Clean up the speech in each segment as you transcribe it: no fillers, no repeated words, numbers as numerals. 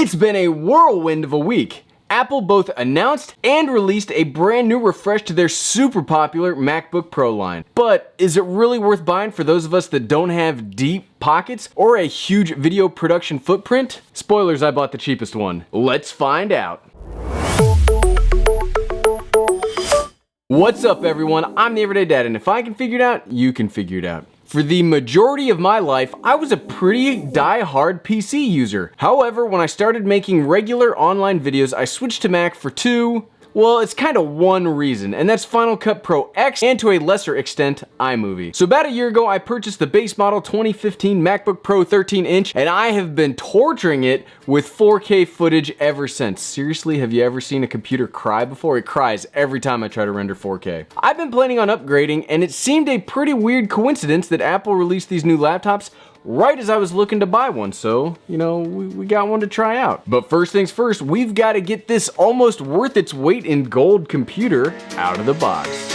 It's been a whirlwind of a week. Apple both announced and released a brand new refresh to their super popular MacBook Pro line. But is it really worth buying for those of us that don't have deep pockets or a huge video production footprint? Spoilers, I bought the cheapest one. Let's find out. What's up everyone, I'm the Everyday Dad, and if I can figure it out, you can figure it out. For the majority of my life, I was a pretty die-hard PC user. However, when I started making regular online videos, I switched to Mac for it's kind of one reason, and that's Final Cut Pro X and to a lesser extent, iMovie. So about a year ago, I purchased the base model 2015 MacBook Pro 13-inch, and I have been torturing it with 4K footage ever since. Seriously, have you ever seen a computer cry before? It cries every time I try to render 4K. I've been planning on upgrading, and it seemed a pretty weird coincidence that Apple released these new laptops right as I was looking to buy one, so, we got one to try out. But first things first, we've got to get this almost worth its weight in gold computer out of the box.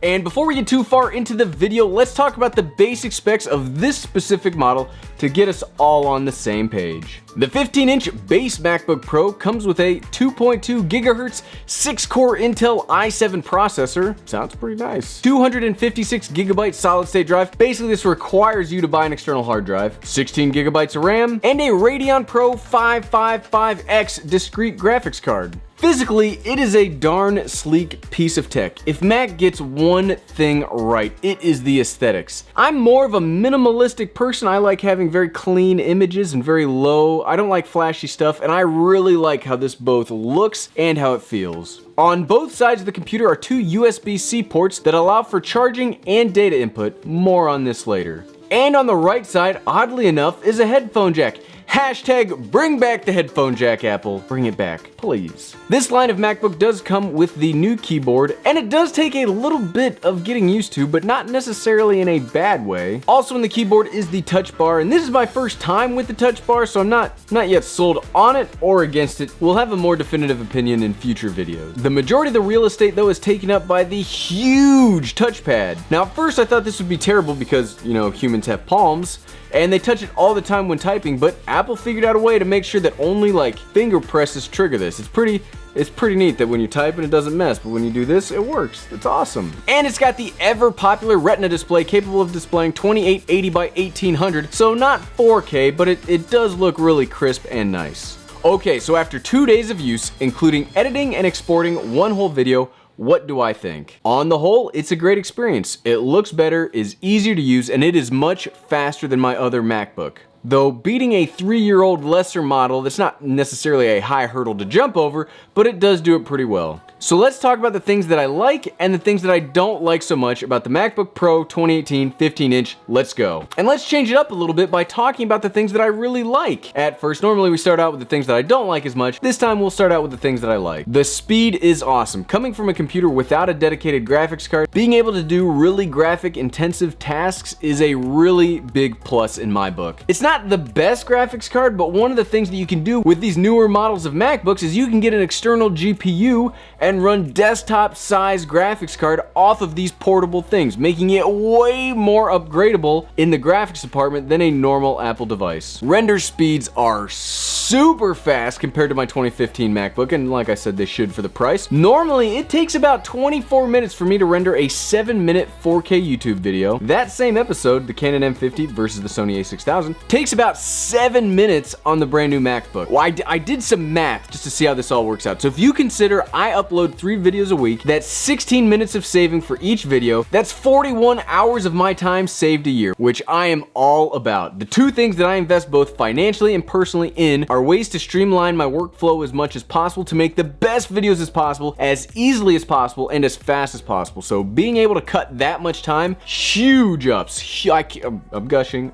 And before we get too far into the video, let's talk about the basic specs of this specific model to get us all on the same page. The 15-inch base MacBook Pro comes with a 2.2 GHz 6-core Intel i7 processor. Sounds pretty nice. 256 GB solid-state drive. Basically, this requires you to buy an external hard drive. 16 GB of RAM, and a Radeon Pro 555X discrete graphics card. Physically, it is a darn sleek piece of tech. If Mac gets one thing right, it is the aesthetics. I'm more of a minimalistic person. I like having very clean images and very low. I don't like flashy stuff, and I really like how this both looks and how it feels. On both sides of the computer are two USB-C ports that allow for charging and data input. More on this later. And on the right side, oddly enough, is a headphone jack. Hashtag bring back the headphone jack, Apple. Bring it back, please. This line of MacBook does come with the new keyboard, and it does take a little bit of getting used to, but not necessarily in a bad way. Also in the keyboard is the touch bar, and this is my first time with the touch bar, so I'm not yet sold on it or against it. We'll have a more definitive opinion in future videos. The majority of the real estate, though, is taken up by the huge touchpad. Now, at first I thought this would be terrible because, humans have palms, and they touch it all the time when typing, but Apple figured out a way to make sure that only finger presses trigger this. It's pretty neat that when you type and it doesn't mess, but when you do this, it works. It's awesome. And it's got the ever popular Retina display capable of displaying 2880 by 1800, so not 4K, but it does look really crisp and nice. Okay, so after 2 days of use, including editing and exporting one whole video, what do I think? On the whole, it's a great experience. It looks better, is easier to use, and it is much faster than my other MacBook. Though beating a 3-year-old lesser model, that's not necessarily a high hurdle to jump over, but it does do it pretty well. So let's talk about the things that I like and the things that I don't like so much about the MacBook Pro 2018 15-inch. Let's go. And let's change it up a little bit by talking about the things that I really like. At first, normally we start out with the things that I don't like as much. This time we'll start out with the things that I like. The speed is awesome. Coming from a computer without a dedicated graphics card, being able to do really graphic intensive tasks is a really big plus in my book. It's not the best graphics card, but one of the things that you can do with these newer models of MacBooks is you can get an external GPU and run desktop size graphics card off of these portable things, making it way more upgradable in the graphics department than a normal Apple device. Render speeds are super fast compared to my 2015 MacBook, and like I said, they should for the price. Normally, it takes about 24 minutes for me to render a 7-minute 4K YouTube video. That same episode, the Canon M50 versus the Sony a6000, takes about 7 minutes on the brand new MacBook. Well, I did some math just to see how this all works out. So if you consider I upload 3 videos a week, that's 16 minutes of saving for each video. That's 41 hours of my time saved a year, which I am all about. The two things that I invest both financially and personally in are ways to streamline my workflow as much as possible to make the best videos as possible, as easily as possible, and as fast as possible. So being able to cut that much time, huge ups. I'm gushing,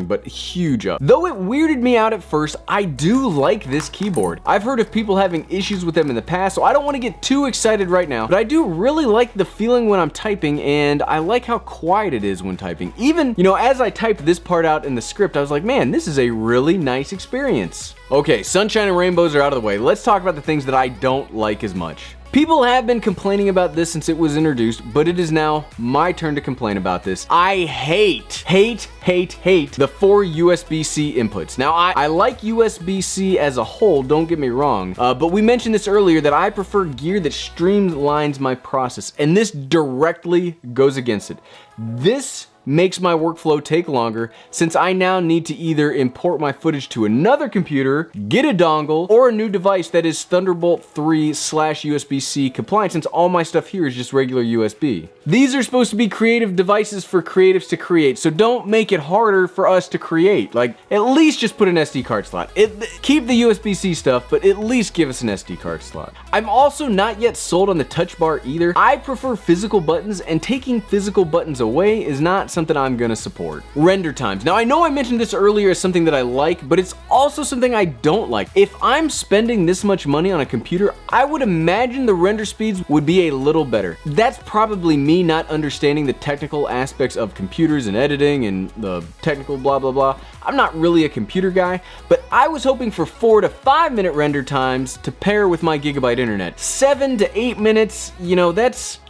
but huge huge up. Though it weirded me out at first, I do like this keyboard. I've heard of people having issues with them in the past, so I don't want to get too excited right now, but I do really like the feeling when I'm typing, and I like how quiet it is when typing. Even, you know, as I typed this part out in the script, I was like, man, this is a really nice experience. Okay, sunshine and rainbows are out of the way. Let's talk about the things that I don't like as much. People have been complaining about this since it was introduced, but it is now my turn to complain about this. I hate the 4 USB-C inputs. Now, I like USB-C as a whole, don't get me wrong, but we mentioned this earlier that I prefer gear that streamlines my process, and this directly goes against it. This makes my workflow take longer since I now need to either import my footage to another computer, get a dongle, or a new device that is Thunderbolt 3/USB-C compliant, since all my stuff here is just regular USB. These are supposed to be creative devices for creatives to create, so don't make it harder for us to create. Like, at least just put an SD card slot. Keep the USB-C stuff, but at least give us an SD card slot. I'm also not yet sold on the touch bar either. I prefer physical buttons, and taking physical buttons away is not something I'm gonna support. Render times. Now, I know I mentioned this earlier as something that I like, but it's also something I don't like. If I'm spending this much money on a computer, I would imagine the render speeds would be a little better. That's probably me not understanding the technical aspects of computers and editing and the technical blah blah blah. I'm not really a computer guy, but I was hoping for 4 to 5 minute render times to pair with my gigabyte internet. 7 to 8 minutes, you know,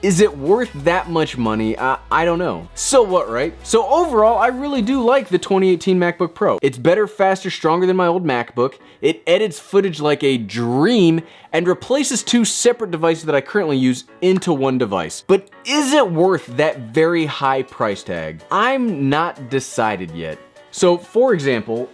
is it worth that much money? I don't know. So what, right? So overall, I really do like the 2018 MacBook Pro. It's better, faster, stronger than my old MacBook. It edits footage like a dream and replaces 2 separate devices that I currently use into one device. But is it worth that very high price tag? I'm not decided yet. So, for example,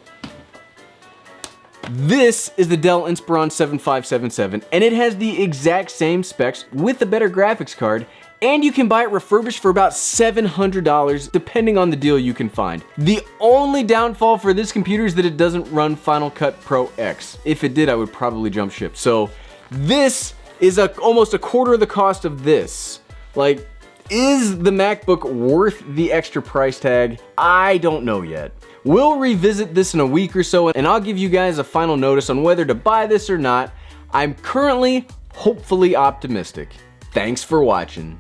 this is the Dell Inspiron 7577, and it has the exact same specs with a better graphics card, and you can buy it refurbished for about $700 depending on the deal you can find. The only downfall for this computer is that it doesn't run Final Cut Pro X. If it did, I would probably jump ship. So this is almost a quarter of the cost of this. Like, is the MacBook worth the extra price tag? I don't know yet. We'll revisit this in a week or so, and I'll give you guys a final notice on whether to buy this or not. I'm currently hopefully optimistic. Thanks for watching.